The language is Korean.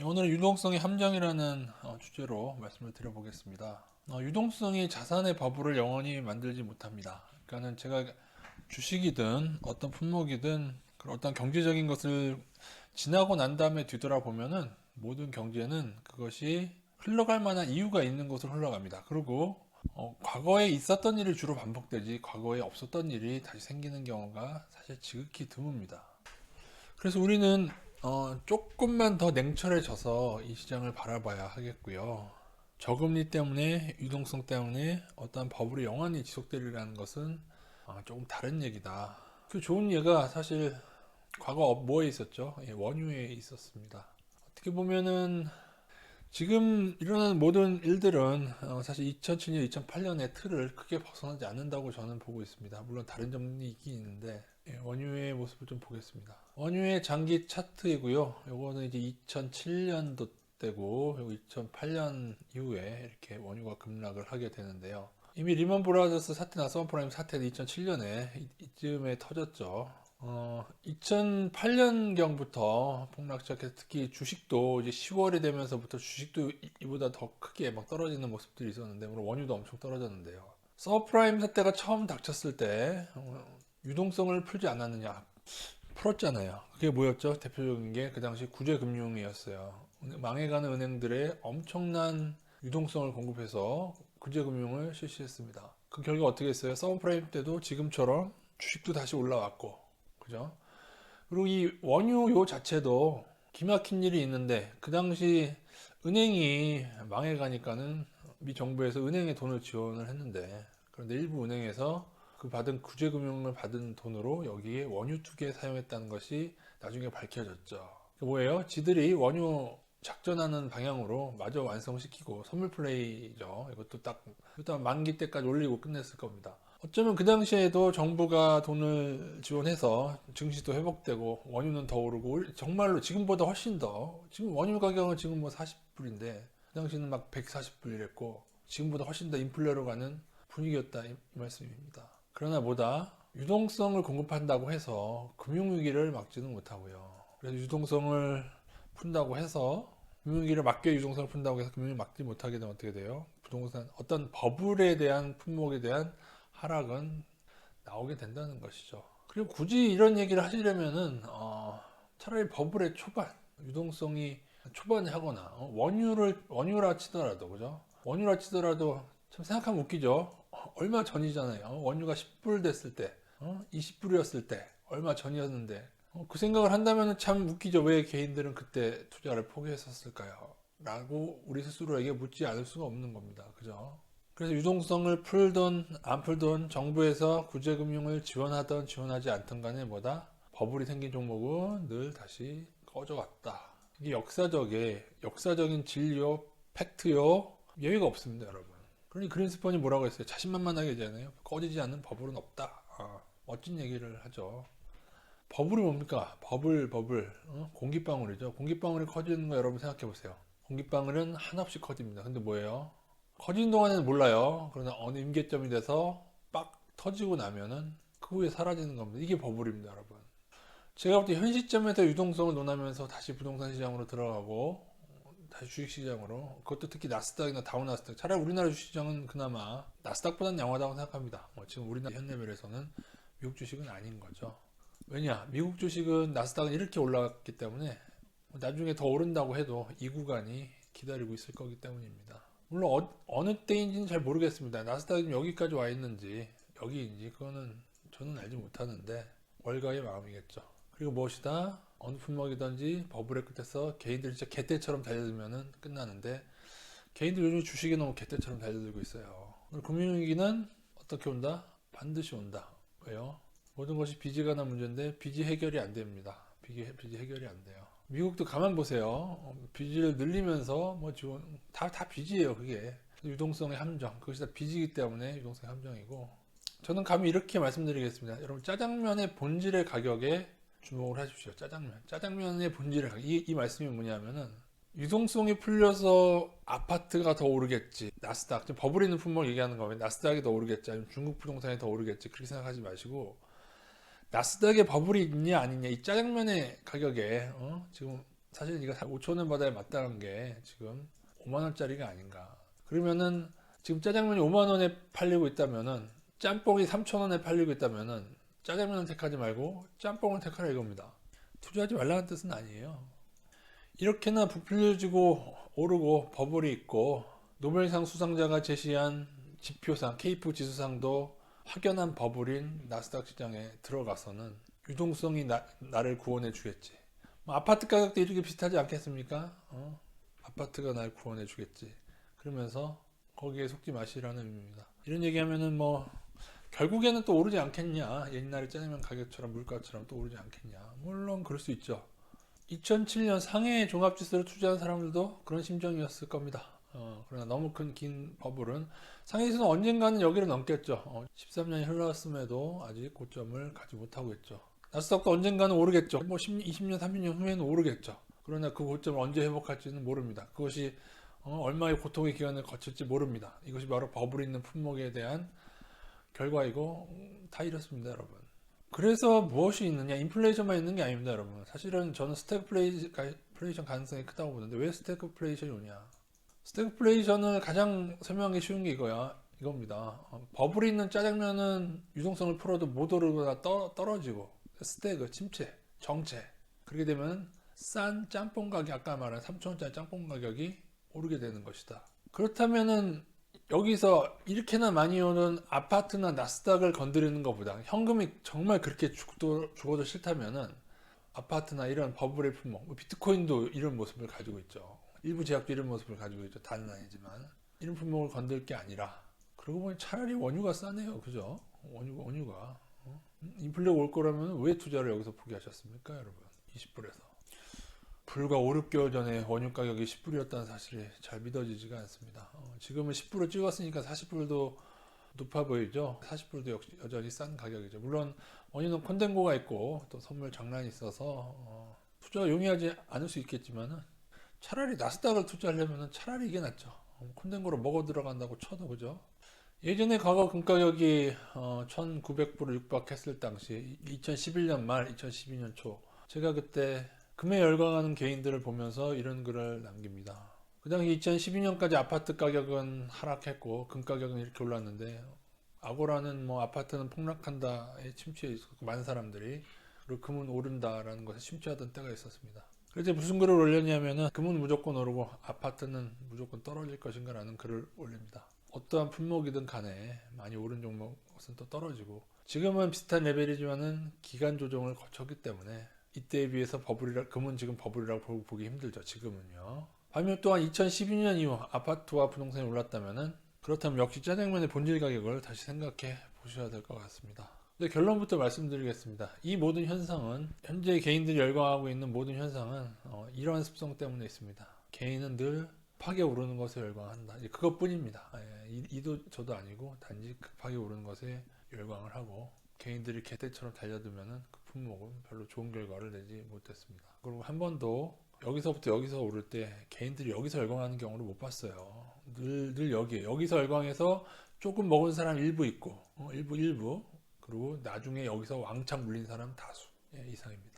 오늘은 유동성의 함정이라는 주제로 말씀을 드려보겠습니다. 유동성이 자산의 버블을 영원히 만들지 못합니다. 그러니까는 제가 주식이든 어떤 품목이든 그런 어떤 경제적인 것을 지나고 난 다음에 뒤돌아보면은 모든 경제는 그것이 흘러갈 만한 이유가 있는 곳으로 흘러갑니다. 그리고 과거에 있었던 일이 주로 반복되지 과거에 없었던 일이 다시 생기는 경우가 사실 지극히 드뭅니다. 그래서 우리는 조금만 더 냉철해져서 이 시장을 바라봐야 하겠고요. 저금리 때문에 유동성 때문에 어떤 버블이 영원히 지속되리라는 것은 조금 다른 얘기다. 그 좋은 예가 사실 과거 뭐에 있었죠? 예, 원유에 있었습니다. 어떻게 보면은 지금 일어나는 모든 일들은 사실 2007년, 2008년의 틀을 크게 벗어나지 않는다고 저는 보고 있습니다. 물론 다른 점이 있긴 있는데 원유의 모습을 좀 보겠습니다. 원유의 장기 차트이고요. 요거는 이제 2007년도 때고 2008년 이후에 이렇게 원유가 급락을 하게 되는데요. 이미 리먼 브라더스 사태나 서브프라임 사태는 2007년에 이쯤에 터졌죠. 2008년경부터 폭락 시작해서 특히 주식도 이제 10월이 되면서부터 주식도 이보다 더 크게 막 떨어지는 모습들이 있었는데 물론 원유도 엄청 떨어졌는데요. 서브프라임 사태가 처음 닥쳤을 때 유동성을 풀지 않았느냐? 풀었잖아요. 그게 뭐였죠? 대표적인 게 그 당시 구제금융이었어요. 망해가는 은행들의 엄청난 유동성을 공급해서 구제금융을 실시했습니다. 그 결과 어떻게 했어요? 서브프라임 때도 지금처럼 주식도 다시 올라왔고, 그죠? 그리고 이 원유 요 자체도 기막힌 일이 있는데 그 당시 은행이 망해가니까는 미 정부에서 은행에 돈을 지원을 했는데 그런데 일부 은행에서 그 받은 구제금융을 받은 돈으로 여기에 원유 투기에 사용했다는 것이 나중에 밝혀졌죠. 그 뭐예요? 지들이 원유 작전하는 방향으로 마저 완성시키고 선물 플레이죠. 이것도 딱 일단 만기 때까지 올리고 끝냈을 겁니다. 어쩌면 그 당시에도 정부가 돈을 지원해서 증시도 회복되고 원유는 더 오르고 정말로 지금보다 훨씬 더 지금 원유 가격은 지금 뭐 40불인데 그 당시는 막 140불 이랬고 지금보다 훨씬 더 인플레로 가는 분위기였다 이 말씀입니다. 그러나 뭐다 유동성을 공급한다고 해서 금융위기를 막지는 못하고요. 그래서 유동성을 푼다고 해서 금융위기를 막게 유동성을 푼다고 해서 금융을 막지 못하게 되면 어떻게 돼요? 부동산 어떤 버블에 대한 품목에 대한 하락은 나오게 된다는 것이죠. 그리고 굳이 이런 얘기를 하시려면은 차라리 버블의 초반 유동성이 초반에 하거나 원유라 치더라도 그죠? 원유라 치더라도 참 생각하면 웃기죠. 얼마 전이잖아요. 원유가 10불 됐을 때, 20불이었을 때 얼마 전이었는데 그 생각을 한다면 참 웃기죠. 왜 개인들은 그때 투자를 포기했었을까요? 라고 우리 스스로에게 묻지 않을 수가 없는 겁니다. 그죠? 그래서 유동성을 풀든 안 풀든 정부에서 구제금융을 지원하든 지원하지 않든 간에 뭐다? 버블이 생긴 종목은 늘 다시 꺼져왔다. 이게 역사적인 진리요, 팩트요, 예외가 없습니다, 여러분. 그러니 그린스펀이 뭐라고 했어요? 자신만만하게 얘기하잖아요. 꺼지지 않는 버블은 없다. 멋진 얘기를 하죠. 버블이 뭡니까? 버블. 공기방울이죠. 공기방울이 커지는 거 여러분 생각해 보세요. 공기방울은 한없이 커집니다. 근데 뭐예요? 커지는 동안에는 몰라요. 그러나 어느 임계점이 돼서 빡 터지고 나면은 그 후에 사라지는 겁니다. 이게 버블입니다, 여러분. 제가 볼 때 현 시점에서 유동성을 논하면서 다시 부동산 시장으로 들어가고 다시 주식 시장으로 그것도 특히 나스닥이나 다우나스닥 차라리 우리나라 주식 시장은 그나마 나스닥보다는 양호하다고 생각합니다. 지금 우리나라 현 레벨에서는 미국 주식은 아닌 거죠. 왜냐? 미국 주식은 나스닥은 이렇게 올라갔기 때문에 나중에 더 오른다고 해도 이 구간이 기다리고 있을 거기 때문입니다. 물론 느 때인지는 잘 모르겠습니다. 나스닥이 여기까지 와 있는지 여기인지 그거는 저는 알지 못하는데 월가의 마음이겠죠. 그리고 무엇이다 어느 품목이든지 버블의 끝에서 개인들이 진짜 개떼처럼 달려들면 끝나는데 개인들 요즘 주식이 너무 개떼처럼 달려들고 있어요. 금융위기는 어떻게 온다? 반드시 온다. 왜요? 모든 것이 빚이 관한 문제인데 빚이 해결이 안 됩니다. 빚이 해결이 안 돼요. 미국도 가만 보세요. 빚을 늘리면서 뭐 지원 다 빚이에요. 그게 유동성의 함정. 그것이 다 빚이기 때문에 유동성의 함정이고. 저는 감히 이렇게 말씀드리겠습니다. 여러분 짜장면의 본질의 가격에 주목을 하십시오. 짜장면의 본질의 가격. 이 말씀이 뭐냐면은 유동성이 풀려서 아파트가 더 오르겠지. 나스닥 지금 버블 있는 품목 얘기하는 거면 나스닥이 더 오르겠지. 아니면 중국 부동산이 더 오르겠지. 그렇게 생각하지 마시고 나스닥에 버블이 있냐 아니냐 이 짜장면의 가격에 지금 사실 이거 5,000원 받아야 마땅한 게 지금 5만 원짜리가 아닌가. 그러면은 지금 짜장면이 5만 원에 팔리고 있다면은 짬뽕이 3,000원에 팔리고 있다면은 짜장면을 택하지 말고 짬뽕을 택하라 이겁니다. 투자하지 말라는 뜻은 아니에요. 이렇게나 부풀려지고 오르고 버블이 있고 노벨상 수상자가 제시한 지표상 케이프 지수상도 확연한 버블인 나스닥 시장에 들어가서는 유동성이 나를 구원해 주겠지. 뭐 아파트 가격도 이렇게 비슷하지 않겠습니까? 아파트가 날 구원해 주겠지. 그러면서 거기에 속지 마시라는 의미입니다. 이런 얘기하면은 뭐 결국에는 또 오르지 않겠냐, 옛날에 짜장면 가격처럼 물가처럼 또 오르지 않겠냐. 물론 그럴 수 있죠. 2007년 상해 종합지수를 투자한 사람들도 그런 심정이었을 겁니다. 그러나 너무 큰 긴 버블은 상해지수는 언젠가는 여기를 넘겠죠. 13년이 흘렀음에도 아직 고점을 가지 못하고 있죠. 나스닥도 언젠가는 오르겠죠. 뭐 20년, 30년 후에는 오르겠죠. 그러나 그 고점을 언제 회복할지는 모릅니다. 그것이 얼마의 고통의 기간을 거칠지 모릅니다. 이것이 바로 버블 있는 품목에 대한 결과이고 다 이렇습니다, 여러분. 그래서 무엇이 있느냐? 인플레이션만 있는 게 아닙니다, 여러분. 사실은 저는 스태그플레이션 가능성이 크다고 보는데 왜 스태그플레이션이 오냐? 스태그플레이션을 가장 설명하기 쉬운 게 이겁니다. 버블이 있는 짜장면은 유동성을 풀어도 못 오르거나 떨어지고 스태그, 침체, 정체. 그렇게 되면 싼 짬뽕 가격, 아까 말한 3,000원짜리 짬뽕 가격이 오르게 되는 것이다. 그렇다면은 여기서 이렇게나 많이 오는 아파트나 나스닥을 건드리는 것보다 현금이 정말 그렇게 죽어도 싫다면은 아파트나 이런 버블의 품목, 뭐 비트코인도 이런 모습을 가지고 있죠. 일부 제약도 이런 모습을 가지고 있죠. 다는 아니지만 이런 품목을 건들 게 아니라 그러고 보니 차라리 원유가 싸네요. 그죠? 원유가 인플레가 올 거라면 왜 투자를 여기서 포기하셨습니까, 여러분? 20불에서. 불과 5, 6개월 전에 원유 가격이 10불이었다는 사실이 잘 믿어지지가 않습니다. 지금은 10불을 찍었으니까 40불도 높아 보이죠. 40불도 여전히 싼 가격이죠. 물론 원유는 콘덴고가 있고 또 선물 장난이 있어서 투자 용이하지 않을 수 있겠지만 차라리 나스닥을 투자하려면 차라리 이게 낫죠. 콘덴고로 먹어 들어간다고 쳐도 그죠. 예전에 과거 금가격이 1900불을 육박했을 당시 2011년 말 2012년 초 제가 그때 금에 열광하는 개인들을 보면서 이런 글을 남깁니다. 그 당시 2012년까지 아파트 가격은 하락했고 금 가격은 이렇게 올랐는데 아고라는 뭐 아파트는 폭락한다에 침체해 있었고 많은 사람들이 그리고 금은 오른다라는 것에 침체하던 때가 있었습니다. 그래서 무슨 글을 올렸냐면은 금은 무조건 오르고 아파트는 무조건 떨어질 것인가 라는 글을 올립니다. 어떠한 품목이든 간에 많이 오른 종목은 또 떨어지고 지금은 비슷한 레벨이지만은 기간 조정을 거쳤기 때문에 이때에 비해서 금은 지금 버블이라고 보기 힘들죠. 지금은요. 반면 또한 2012년 이후 아파트와 부동산이 올랐다면은 그렇다면 역시 짜장면의 본질 가격을 다시 생각해 보셔야 될 것 같습니다. 근데 결론부터 말씀드리겠습니다. 이 모든 현상은 현재 개인들이 열광하고 있는 모든 현상은 이러한 습성 때문에 있습니다. 개인은 늘 급하게 오르는 것에 열광한다. 그것뿐입니다. 이도 저도 아니고 단지 급하게 오르는 것에 열광을 하고 개인들이 개떼처럼 달려들면은 그 품목은 별로 좋은 결과를 내지 못했습니다. 그리고 한 번도 여기서부터 여기서 오를 때 개인들이 여기서 열광하는 경우를 못 봤어요. 늘 여기서 열광해서 조금 먹은 사람 일부 있고 일부 그리고 나중에 여기서 왕창 물린 사람 다수 이상입니다.